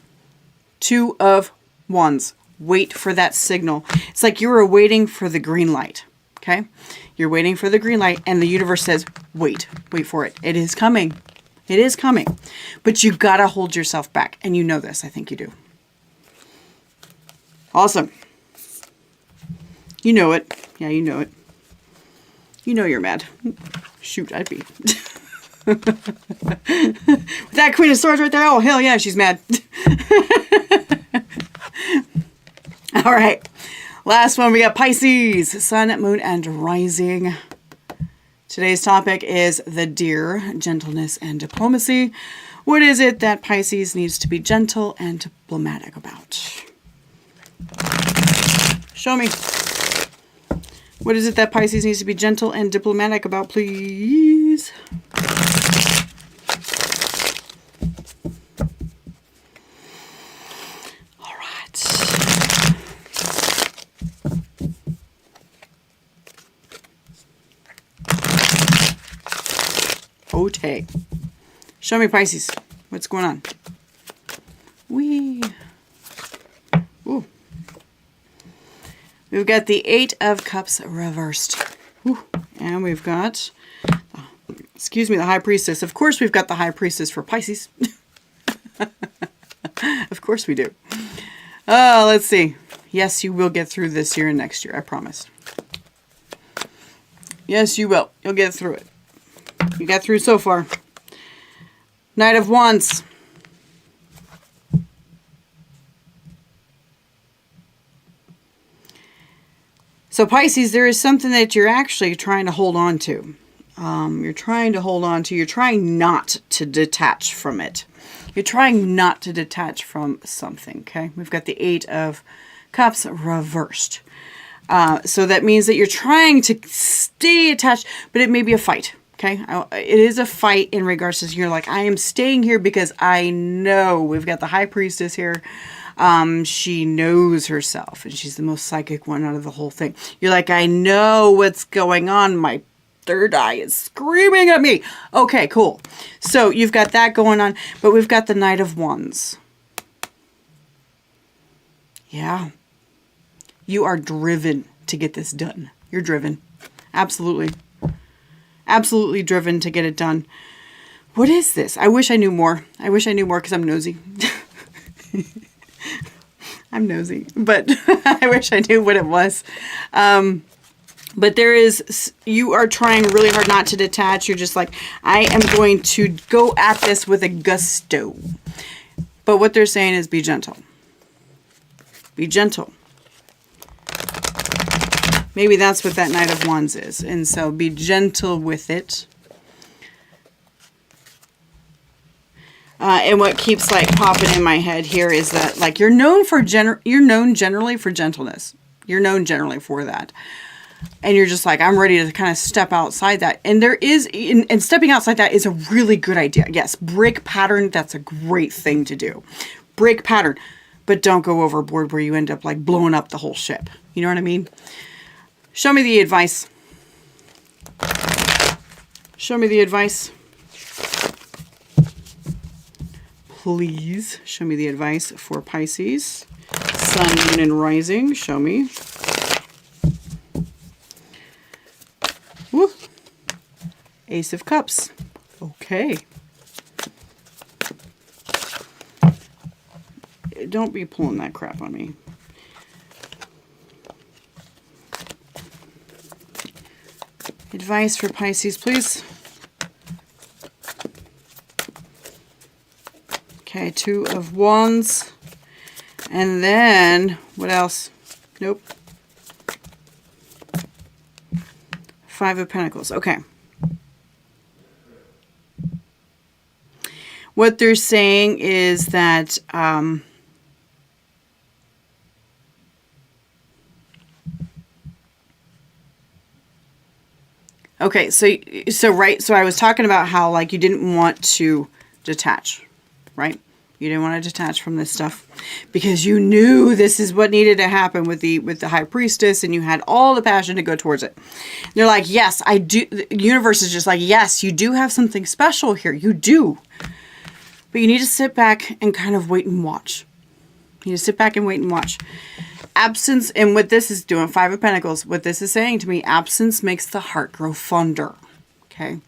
Two of Wands. Wait for that signal. It's like you're waiting for the green light, okay? You're waiting for the green light, and the universe says, wait for it. It is coming. It is coming. But you got to hold yourself back, and you know this. I think you do. Awesome. You know it. Yeah, you know it. You know you're mad. Shoot, I'd be. With that Queen of Swords right there, oh, hell yeah, she's mad. All right. Last one, we got Pisces. Sun, moon, and rising. Today's topic is the Deer, gentleness and diplomacy. What is it that Pisces needs to be gentle and diplomatic about? Show me. What is it that Pisces needs to be gentle and diplomatic about, please? All right. Okay. Show me, Pisces. What's going on? Ooh. We've got the Eight of Cups reversed. Ooh. And we've got, the High Priestess. Of course we've got the High Priestess for Pisces. Of course we do. Let's see. Yes, you will get through this year and next year. I promise. Yes, you will. You'll get through it. You got through so far. Knight of Wands. So Pisces, there is something that you're actually trying to hold on to. You're trying to hold on to. You're trying not to detach from it. You're trying not to detach from something, okay? We've got the Eight of Cups reversed. So that means that you're trying to stay attached, but it may be a fight, okay? It is a fight in regards to, you're like, I am staying here because I know. We've got the High Priestess here. She knows herself, and she's the most psychic one out of the whole thing. You're like, I know what's going on. My third eye is screaming at me. Okay, cool. So you've got that going on, but we've got the Knight of Wands. Yeah. You are driven to get this done. You're driven. Absolutely. Absolutely driven to get it done. What is this? I wish I knew more. I wish I knew more because I'm nosy. I'm nosy, but I wish I knew what it was. But you are trying really hard not to detach. You're just like, I am going to go at this with a gusto. But what they're saying is be gentle. Be gentle. Maybe that's what that Knight of Wands is. And so be gentle with it. And what keeps like popping in my head here is that like you're known generally for gentleness. You're known generally for that. And you're just like, I'm ready to kind of step outside that. And and stepping outside that is a really good idea. Yes, break pattern, that's a great thing to do. Break pattern, but don't go overboard where you end up like blowing up the whole ship. You know what I mean? Show me the advice. Show me the advice. Please show me the advice for Pisces. Sun, Moon, and Rising. Show me. Woo. Ace of Cups. Okay. Don't be pulling that crap on me. Advice for Pisces, please. Okay, Two of Wands. And then, what else? Nope. Five of Pentacles. Okay. What they're saying is that okay, so I was talking about how like you didn't want to detach, right? You didn't want to detach from this stuff because you knew this is what needed to happen with the High Priestess, and you had all the passion to go towards it. And they're like, yes, I do. The universe is just like, yes, you do have something special here. You do. But you need to sit back and kind of wait and watch. You need to sit back and wait and watch. Absence, and what this is doing, Five of Pentacles, what this is saying to me, absence makes the heart grow fonder. Okay?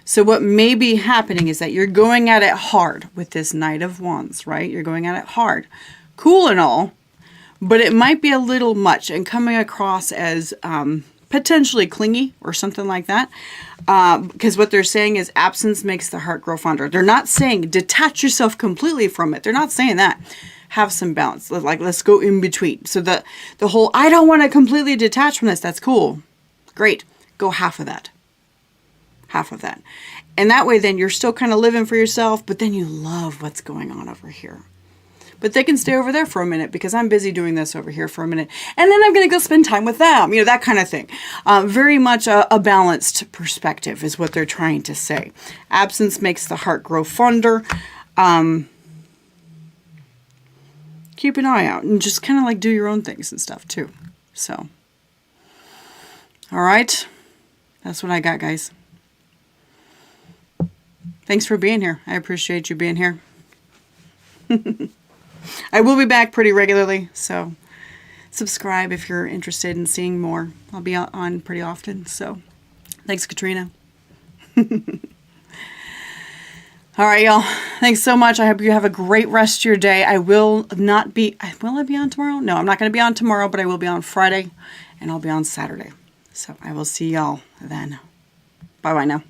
So what may be happening is that you're going at it hard with this Knight of Wands, right? You're going at it hard. Cool and all, but it might be a little much and coming across as potentially clingy or something like that. Because what they're saying is absence makes the heart grow fonder. They're not saying detach yourself completely from it. They're not saying that. Have some balance. Like, let's go in between. So the whole, I don't want to completely detach from this. That's cool. Great. Go half of that. Half of that. And that way then you're still kind of living for yourself, but then you love what's going on over here. But they can stay over there for a minute because I'm busy doing this over here for a minute. And then I'm going to go spend time with them. You know, that kind of thing. Very much a balanced perspective is what they're trying to say. Absence makes the heart grow fonder. Keep an eye out and just kind of like do your own things and stuff too. So, all right. That's what I got, guys. Thanks for being here. I appreciate you being here. I will be back pretty regularly, so subscribe if you're interested in seeing more. I'll be on pretty often, so thanks, Katrina. All right, y'all. Thanks so much. I hope you have a great rest of your day. I will not be... Will I be on tomorrow? No, I'm not going to be on tomorrow, but I will be on Friday, and I'll be on Saturday. So I will see y'all then. Bye-bye now.